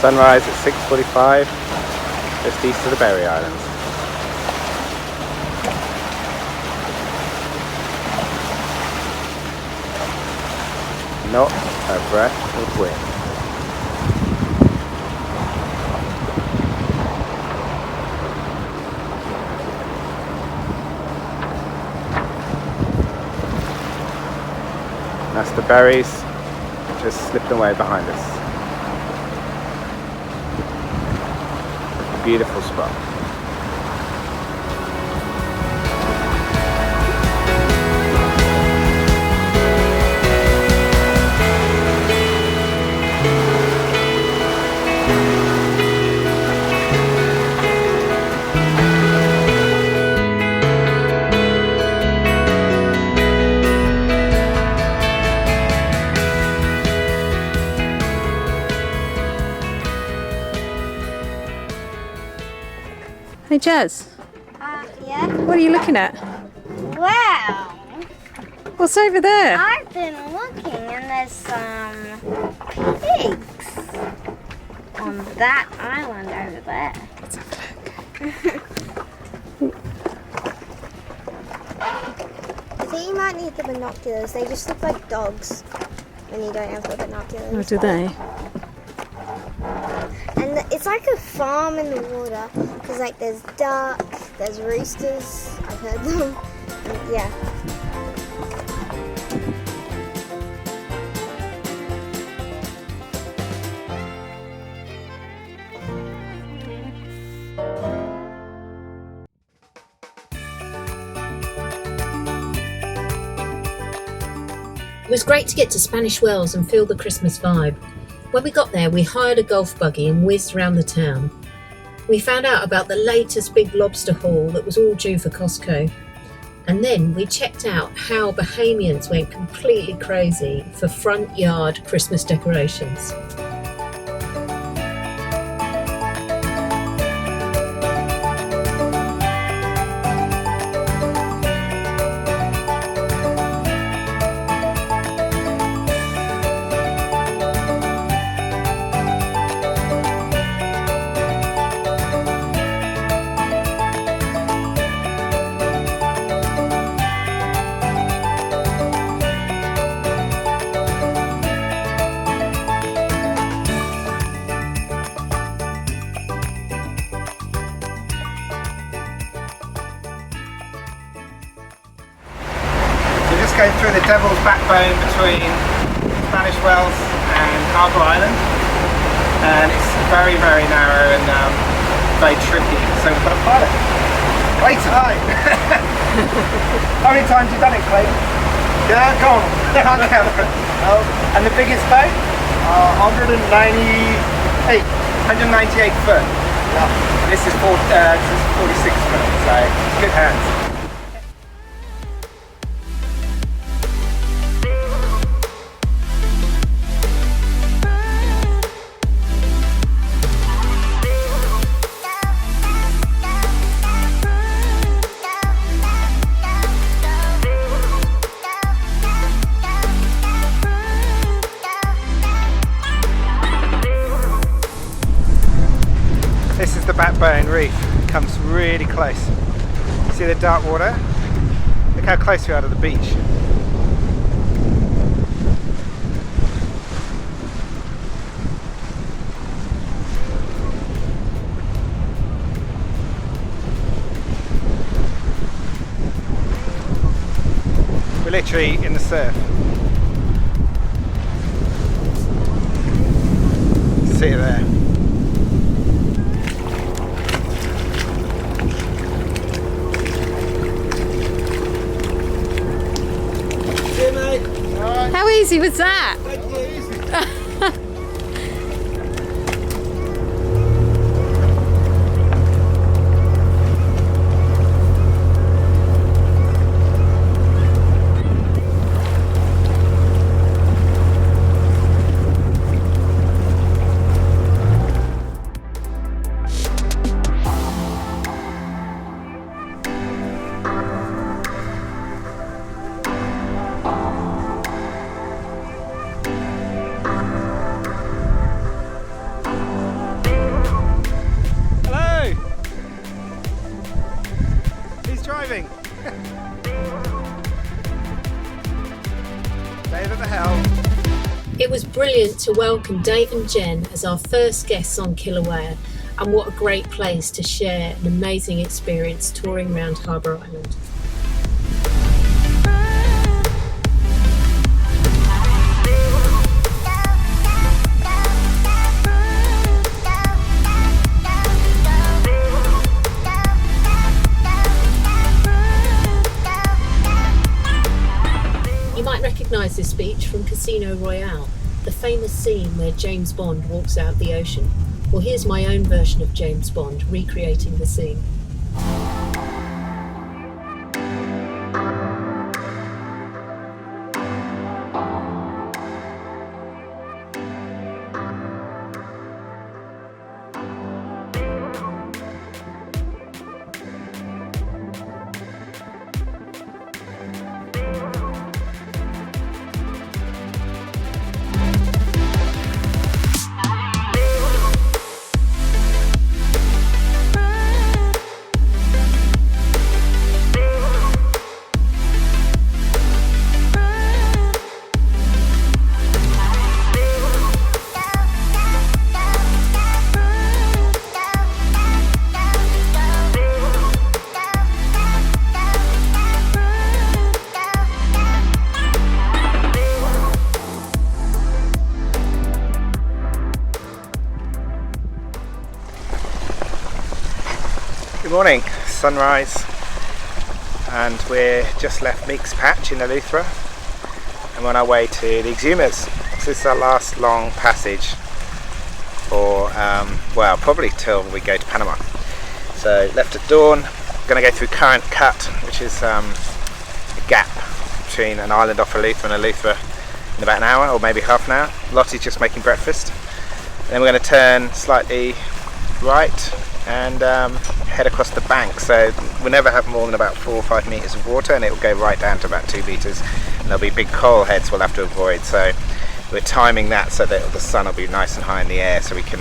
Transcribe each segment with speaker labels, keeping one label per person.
Speaker 1: Sunrise at 6:45, just east of the Berry Islands. Not a breath of wind. That's the berries just slipping away behind us. Beautiful spot.
Speaker 2: Hey Jazz,
Speaker 3: Yeah?
Speaker 2: what are you looking at?
Speaker 3: Wow!
Speaker 2: What's over there?
Speaker 3: I've been looking and there's some pigs on that island over there.
Speaker 2: Let's have a look.
Speaker 3: I think you might need the binoculars. They just look like dogs when you don't have the binoculars.
Speaker 2: Oh, do they?
Speaker 3: And it's like a farm in the water because like there's duck, there's roosters. I've heard them. And, yeah.
Speaker 4: It was great to get to Spanish Wells and feel the Christmas vibe. When we got there, we hired a golf buggy and whizzed around the town. We found out about the latest big lobster haul that was all due for Costco. And then we checked out how Bahamians went completely crazy for front yard Christmas decorations.
Speaker 1: Going through the Devil's Backbone between Spanish Wells and Harbour Island, and it's very, very narrow and very tricky, so we've got a pilot. Clayton! Hi! How many times have you done it, Clayton?
Speaker 5: Yeah, come on.
Speaker 1: Can't count. And the biggest boat?
Speaker 5: 198.
Speaker 1: 198 foot.
Speaker 5: Yeah.
Speaker 1: This is 46 foot, so it's good hands. This is the Backbone Reef. It comes really close. See the dark water? Look how close we are to the beach. We're literally in the surf. See it there.
Speaker 2: How easy was that?
Speaker 4: brilliant to welcome Dave and Jen as our first guests on Kilauea, and what a great place to share an amazing experience touring around Harbour Island. You might recognise this beach from Casino Royale, the famous scene where James Bond walks out of the ocean. Well, here's my own version of James Bond recreating the scene.
Speaker 1: Good morning, sunrise, and we're just left Meek's Patch in Eleuthera and we're on our way to the Exumas. This is our last long passage for, well, probably till we go to Panama. So left at dawn, going to go through Current Cut, which is a gap between an island off Eleuthera and Eleuthera in about an hour or maybe half an hour. Lottie's just making breakfast. And then we're going to turn slightly right and head across the bank. So we'll never have more than about 4 or 5 meters of water, and it will go right down to about 2 meters, and there'll be big coral heads we'll have to avoid. So we're timing that so that the sun will be nice and high in the air so we can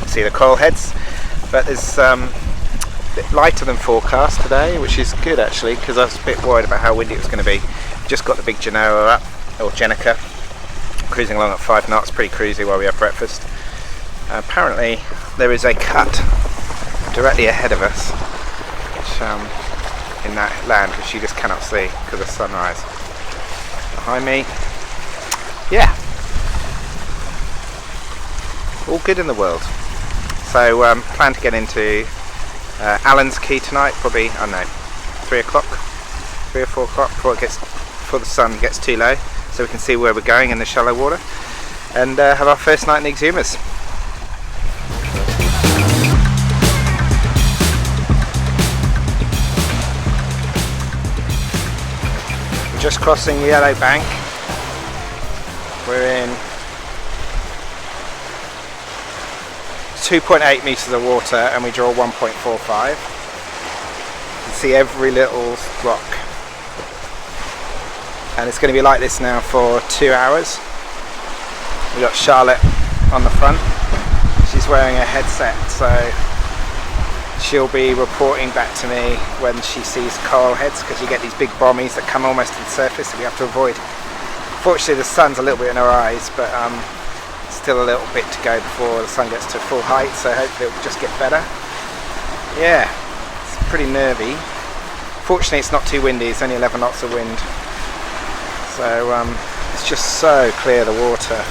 Speaker 1: see the coral heads. But there's a bit lighter than forecast today, which is good actually, because I was a bit worried about how windy it was going to be. Just got the big Genoa up, or Jenica, cruising along at 5 knots, pretty cruisy while we have breakfast. Apparently there is a cut directly ahead of us, which in that land which you just cannot see because of sunrise. Behind me, yeah, all good in the world. So plan to get into Allen's Key tonight, probably, I don't know, 3 o'clock, 3 or 4 o'clock before the sun gets too low, so we can see where we're going in the shallow water, and have our first night in the Exumas. Just crossing the YELLOWBANk. We're in 2.8 meters of water and we draw 1.45. You can see every little rock. And it's going to be like this now for 2 hours. We've got Charlotte on the front. She's wearing a headset, so she'll be reporting back to me when she sees coral heads, because you get these big bommies that come almost to the surface that we have to avoid. Fortunately the sun's a little bit in our eyes, but still a little bit to go before the sun gets to full height, so hopefully it'll just get better. Yeah, it's pretty nervy. Fortunately it's not too windy, it's only 11 knots of wind, so it's just so clear, the water.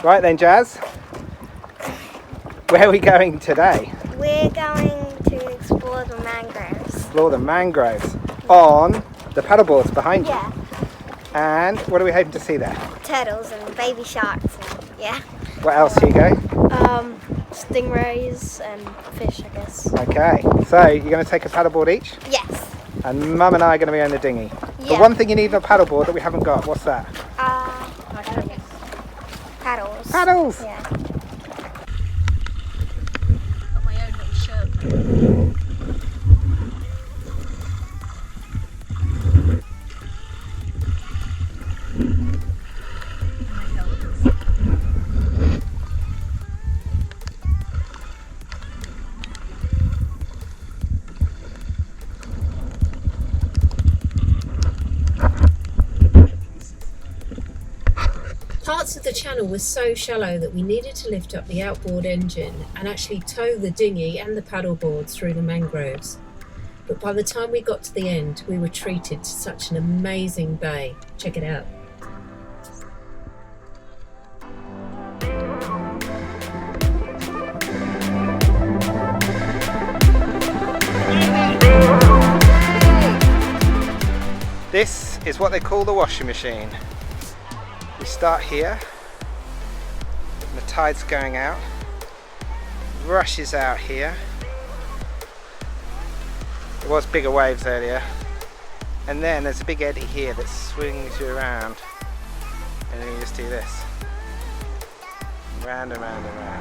Speaker 1: Right then, Jazz. Where are we going today?
Speaker 3: We're going to explore the mangroves.
Speaker 1: Explore the mangroves on the paddleboards behind you.
Speaker 3: Yeah.
Speaker 1: And what are we hoping to see there?
Speaker 3: Turtles and baby sharks and yeah.
Speaker 1: What else, Hugo?
Speaker 3: Stingrays and fish, I guess.
Speaker 1: Okay, so you're going to take a paddleboard each?
Speaker 3: Yes.
Speaker 1: And Mum and I are going to be on the dinghy. The
Speaker 3: Yeah.
Speaker 1: one thing you need in a paddleboard that we haven't got, what's that?
Speaker 3: Paddles.
Speaker 1: Paddles!
Speaker 3: Yeah.
Speaker 2: Got my own little shirt.
Speaker 4: Parts of the channel were so shallow that we needed to lift up the outboard engine and actually tow the dinghy and the paddleboards through the mangroves. But by the time we got to the end, we were treated to such an amazing bay. Check it out.
Speaker 1: This is what they call the washing machine. We start here, and the tide's going out, rushes out here. There was bigger waves earlier, and then there's a big eddy here that swings you around, and then you just do this, round and round and round.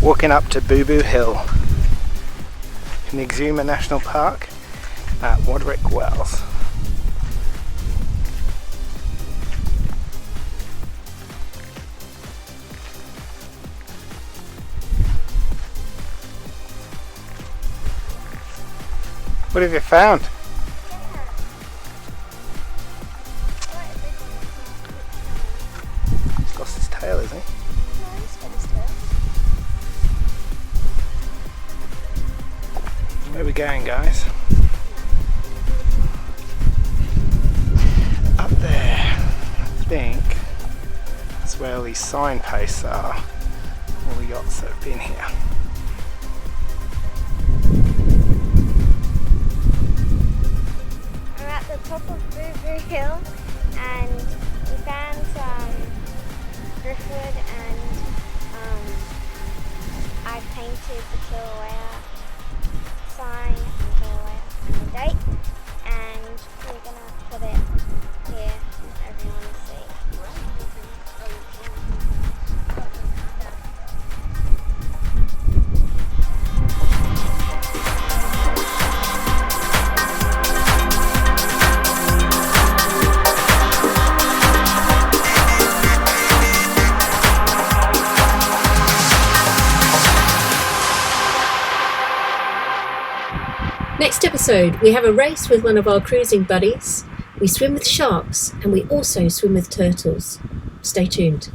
Speaker 1: Walking up to Boo Boo Hill in the Exumas National Park at Waderick Wells. What have you found? He's lost his tail, isn't he? Where are we going, guys? Up there, I think that's where all these signposts are, all the yachts that have been here.
Speaker 3: We're at the top of Boo Boo Hill and we found some driftwood and I painted the Kilauea sign and Kilauea and the date, and we're gonna put it here for everyone to see.
Speaker 4: Next episode, we have a race with one of our cruising buddies. We swim with sharks and we also swim with turtles. Stay tuned.